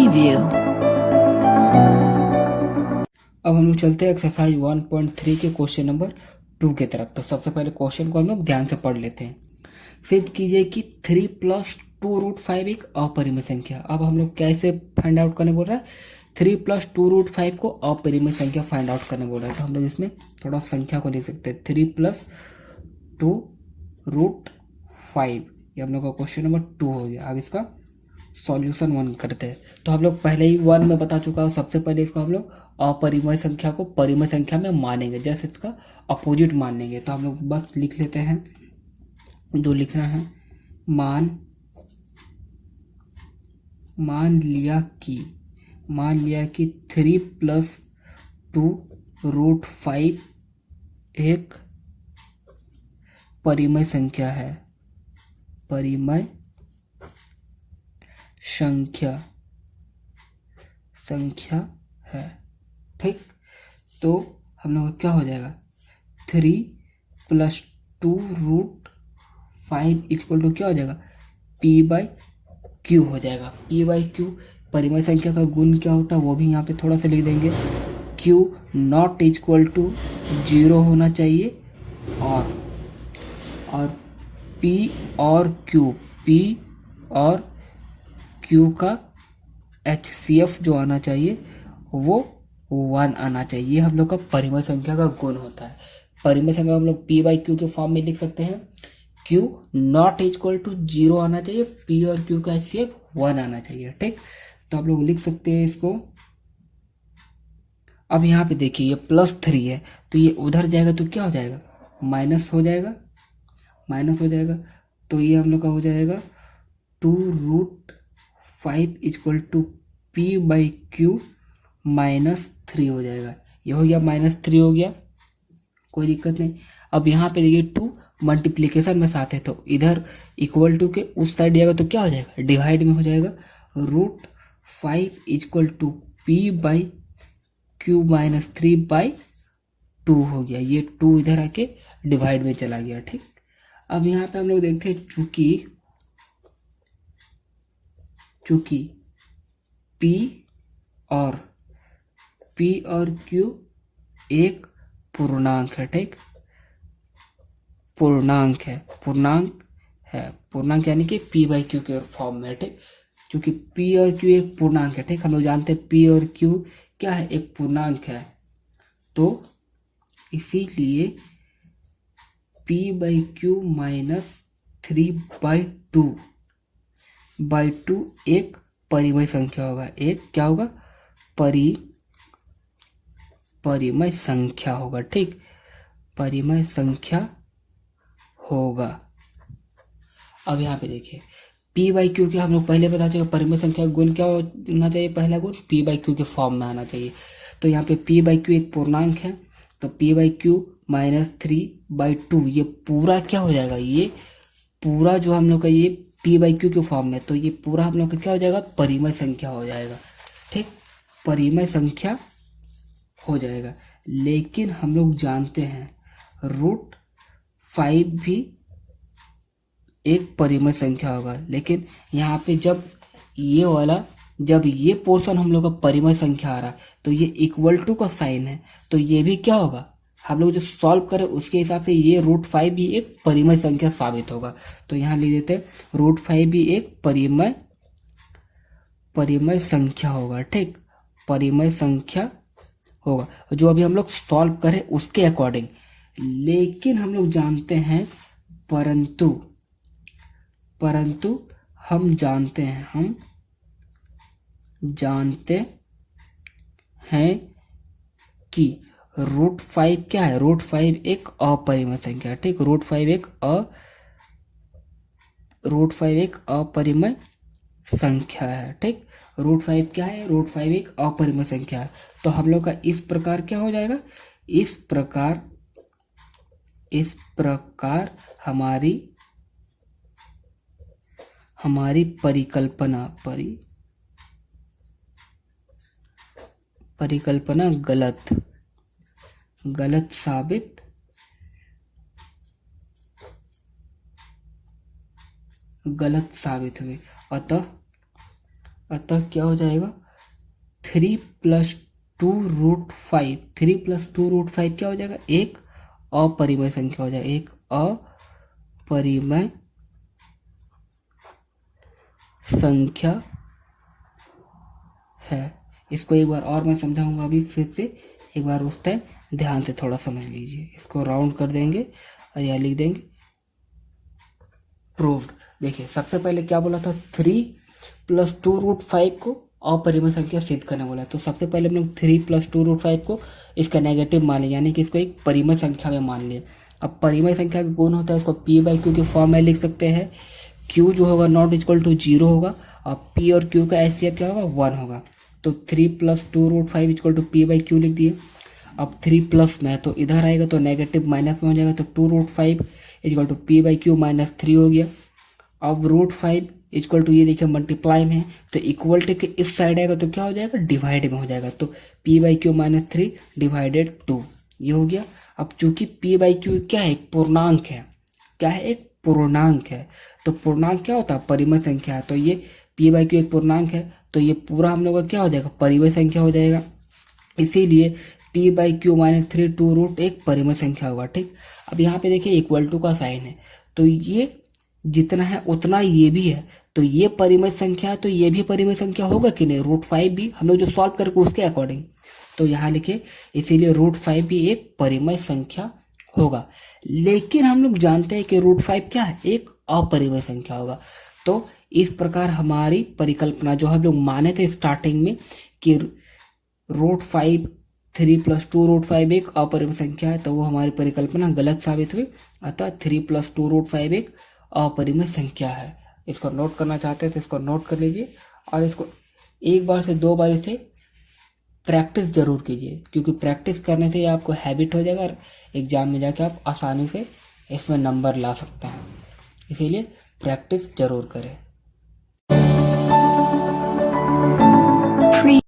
Preview. अब हम लोग चलते हैं एक्सरसाइज 1.3 के क्वेश्चन नंबर 2 की तरफ। तो सबसे पहले क्वेश्चन को हम लोग ध्यान से पढ़ लेते हैं। सिद्ध कीजिए कि 3 + 2√5 एक अपरिमेय संख्या। अब हम लोग कैसे फाइंड आउट करने बोल रहा है? 3 + 2√5 को अपरिमेय संख्या फाइंड आउट करने बोल रहा है। तो हम लोग इसमें थोड़ा संख्या को लिख सकते हैं। 3 + 2√5 ये हम लोग का क्वेश्चन नंबर 2 हो गया। अब इसका सॉल्यूशन 1 करते हैं। तो हम लोग पहले ही 1 में बता चुका हूँ। सबसे पहले इसको हम लोग अपरिमेय संख्या को परिमेय संख्या में मानेंगे, जैसे इसका अपोजिट मानेंगे। तो हम लोग बस लिख लेते हैं जो लिखना है। मान लिया कि 3 + 2√5 एक परिमेय संख्या है। परिमेय संख्या है, ठीक। तो हम लोग क्या हो जाएगा? 3 + 2√5 = क्या हो जाएगा? p/q हो जाएगा। p/q परिमेय संख्या का गुण क्या होता है वो भी यहाँ पे थोड़ा सा लिख देंगे। q नॉट इक्वल टू 0 होना चाहिए और p और q का HCF जो आना चाहिए वो 1 आना चाहिए। ये हम लोग का परिमेय संख्या का गुण होता है। परिमेय संख्या हम लोग p/q के फॉर्म में लिख सकते हैं। q नॉट इक्वल टू 0 आना चाहिए, p और q का HCF 1 आना चाहिए, ठीक। तो आप लोग लिख सकते हैं इसको। अब यहाँ पे देखिए ये +3 है, तो ये उधर जाएगा तो क्या हो जाएगा? माइनस हो जाएगा। तो ये हम लोग का हो जाएगा 2√5 = p/q -3 हो जाएगा। ये हो गया -3 हो गया, कोई दिक्कत नहीं। अब यहाँ पे देखिए 2 मल्टीप्लीकेशन में साथ है, तो इधर इक्वल टू के उस साइड जाएगा तो क्या हो जाएगा? डिवाइड में हो जाएगा। √5 = p/q -3/2 हो गया। ये 2 इधर आके डिवाइड में चला गया, ठीक। अब यहाँ पे हम लोग देखते हैं चूंकि P और Q एक पूर्णांक है, ठीक। पूर्णांक यानी कि p/q के फॉर्म में, ठीक। क्योंकि P और Q एक पूर्णांक है, ठीक। हम लोग जानते हैं P और Q क्या है? एक पूर्णांक है। तो इसीलिए p/q -3/2 एक परिमेय संख्या होगा। एक क्या होगा? परिमेय संख्या होगा, ठीक। परिमेय संख्या होगा। अब यहाँ पे देखिए p/q के हम लोग पहले बता चुके। परिमेय संख्या का गुण क्या होना चाहिए? पहला गुण p/q के फॉर्म में आना चाहिए। तो यहाँ पे p/q एक पूर्णांक है, तो p/q -3/2 ये पूरा क्या हो जाएगा? ये पूरा जो हम लोग का ये p/q के फॉर्म में, तो ये पूरा हम लोग का क्या हो जाएगा? परिमेय संख्या हो जाएगा, ठीक। परिमेय संख्या हो जाएगा। लेकिन हम लोग जानते हैं √5 भी एक परिमेय संख्या होगा। लेकिन यहाँ पे जब ये पोर्शन हम लोग का परिमेय संख्या आ रहा है, तो ये इक्वल टू का साइन है, तो ये भी क्या होगा? हम लोग जो सॉल्व करें उसके हिसाब से ये √5 भी एक परिमेय संख्या साबित होगा। तो यहाँ लिख देते हैं √5 भी एक परिमेय संख्या होगा, ठीक। परिमेय संख्या होगा जो अभी हम लोग सॉल्व करें उसके अकॉर्डिंग। लेकिन हम लोग जानते हैं परंतु हम जानते हैं कि √5 क्या है? √5 एक अपरिमेय संख्या, ठीक। √5 एक अपरिमेय संख्या है, ठीक। √5 क्या है? √5 एक अपरिमेय संख्या है। तो हम लोग का इस प्रकार क्या हो जाएगा? इस प्रकार हमारी परिकल्पना गलत साबित हुई। अतः क्या हो जाएगा 3+2√5, 3+2√5 क्या हो जाएगा, एक अपरिमेय संख्या हो जाएगा, एक अपरिमेय संख्या है। इसको एक बार और मैं समझाऊंगा, अभी फिर से एक बार उस टाइम ध्यान से थोड़ा समझ लीजिए। इसको राउंड कर देंगे और यहाँ लिख देंगे प्रूव्ड। देखिए सबसे पहले क्या बोला था, 3+2√5 को अपरिमेय संख्या सिद्ध करने बोला। तो सबसे पहले हमने 3+2√5 को इसका नेगेटिव मान लिया, यानी कि इसको एक परिमेय संख्या में मान लिया। अब परिमेय संख्या का गुण होता है, इसको p/q के फॉर्म में लिख सकते हैं। q जो होगा नॉट इक्वल टू 0 होगा और p और q का HCF क्या होगा, 1 होगा। तो 3+2√5 इक्वल टू p/q लिख दिए। अब 3 प्लस में है तो इधर आएगा तो नेगेटिव माइनस में हो जाएगा, तो 2√5 इक्वल टू p/q -3 हो गया। अब √5 इक्वल टू ये देखिए मल्टीप्लाई में है तो इक्वल टू के इस साइड आएगा तो क्या हो जाएगा, डिवाइड में हो जाएगा। तो p/q -3 डिवाइडेड 2 ये हो गया। अब चूंकि p/q क्या है, एक पूर्णांक है, क्या है, एक पूर्णांक है। तो पूर्णांक क्या होता है, परिमेय संख्या है। तो ये p/q एक पूर्णांक है तो ये पूरा हम लोग का क्या हो जाएगा, परिमेय संख्या हो जाएगा। इसीलिए p/q -3 2 एक परिमेय संख्या होगा। ठीक, अब यहाँ पे देखिए इक्वल टू का साइन है तो ये जितना है उतना ये भी है, तो ये परिमेय संख्या है तो ये भी परिमेय संख्या होगा कि नहीं, √5 भी हम लोग जो सॉल्व करके उसके अकॉर्डिंग। तो यहाँ लिखे, इसीलिए √5 भी एक परिमेय संख्या होगा। लेकिन हम लोग जानते हैं कि √5 क्या है, एक अपरिमेय संख्या होगा। तो इस प्रकार हमारी परिकल्पना जो हम लोग माने थे स्टार्टिंग में कि √5 3+2√5 एक अपरिमेय संख्या है, तो वो हमारी परिकल्पना गलत साबित हुई। अतः 3+2√5 एक अपरिमेय संख्या है। इसको नोट करना चाहते हैं तो इसको नोट कर लीजिए और इसको एक बार से 2 बार इसे प्रैक्टिस जरूर कीजिए, क्योंकि प्रैक्टिस करने से आपको हैबिट हो जाएगा और एग्जाम में जाके आप आसानी से इसमें नंबर ला सकते हैं। इसीलिए प्रैक्टिस जरूर करें।